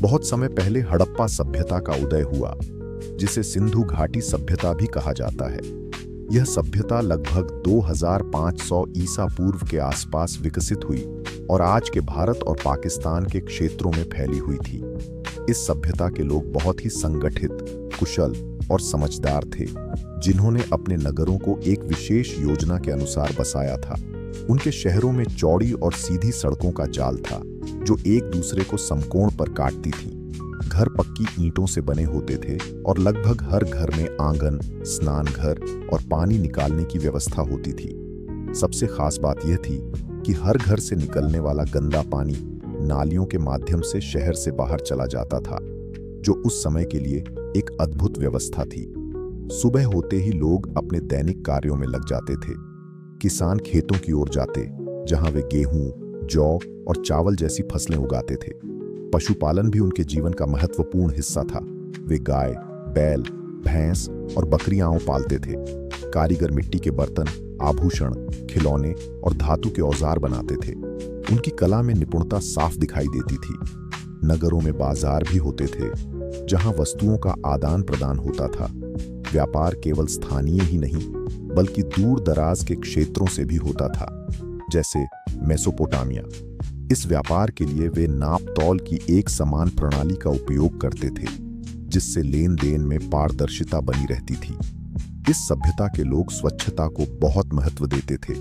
बहुत समय पहले हड़प्पा सभ्यता का उदय हुआ, जिसे सिंधु घाटी सभ्यता भी कहा जाता है। यह सभ्यता लगभग 2500 ईसा पूर्व के आसपास विकसित हुई और आज के भारत और पाकिस्तान के क्षेत्रों में फैली हुई थी। इस सभ्यता के लोग बहुत ही संगठित, कुशल और समझदार थे, जिन्होंने अपने नगरों को एक विशेष योजना के अनुसार बसाया था। उनके शहरों में चौड़ी और सीधी सड़कों का जाल था, जो एक दूसरे को समकोण पर काटती थीं। घर पक्की ईंटों से बने होते थे और लगभग हर घर में आंगन, स्नान घर और पानी निकालने की व्यवस्था होती थी। सबसे खास बात यह थी कि हर घर से निकलने वाला गंदा पानी नालियों के माध्यम से शहर से बाहर चला जाता था, जो उस समय के लिए एक अद्भुत व्यवस्था थी। सुबह होते ही लोग अपने दैनिक कार्यों में लग जाते थे। किसान खेतों की ओर जाते, जहां वे गेहूं, जौ और चावल जैसी फसलें उगाते थे। पशुपालन भी उनके जीवन का महत्वपूर्ण हिस्सा था। वे गाय, बैल, भैंस और बकरियां पालते थे। कारीगर मिट्टी के बर्तन, आभूषण, खिलौने और धातु के औजार बनाते थे। उनकी कला में निपुणता साफ दिखाई देती थी। नगरों में बाजार भी होते थे, जहां वस्तुओं का आदान प्रदान होता था। व्यापार केवल स्थानीय ही नहीं, बल्कि दूर दराज के क्षेत्रों से भी होता था, जैसे मेसोपोटामिया। इस व्यापार के लिए वे नाप तौल की एक समान प्रणाली का उपयोग करते थे, जिससे लेन देन में पारदर्शिता बनी रहती थी। इस सभ्यता के लोग स्वच्छता को बहुत महत्व देते थे।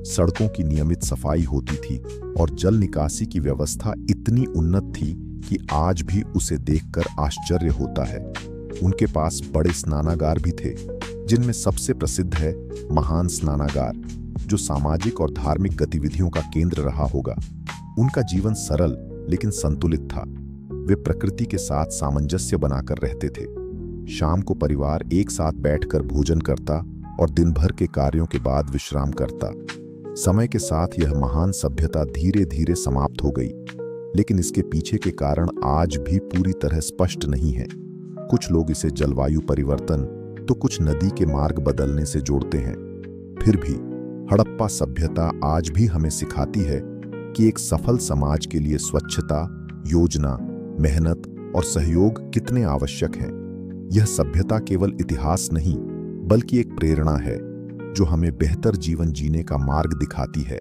सड़कों की नियमित सफाई होती थी और जल निकासी की व्यवस्था इतनी उन्नत थी कि आज भी उसे देखकर आश्चर्य होता है। उनके पास बड़े स्नानागार भी थे, जिनमें सबसे प्रसिद्ध है महान स्नानागार, जो सामाजिक और धार्मिक गतिविधियों का केंद्र रहा होगा। उनका जीवन सरल लेकिन संतुलित था। वे प्रकृति के साथ सामंजस्य बनाकर रहते थे। शाम को परिवार एक साथ बैठकर भोजन करता और दिन भर के कार्यों के बाद विश्राम करता। समय के साथ यह महान सभ्यता धीरे धीरे समाप्त हो गई, लेकिन इसके पीछे के कारण आज भी पूरी तरह स्पष्ट नहीं है। कुछ लोग इसे जलवायु परिवर्तन, तो कुछ नदी के मार्ग बदलने से जोड़ते हैं। फिर भी हड़प्पा सभ्यता आज भी हमें सिखाती है कि एक सफल समाज के लिए स्वच्छता, योजना, मेहनत और सहयोग कितने आवश्यक हैं। यह सभ्यता केवल इतिहास नहीं, बल्कि एक प्रेरणा है, जो हमें बेहतर जीवन जीने का मार्ग दिखाती है।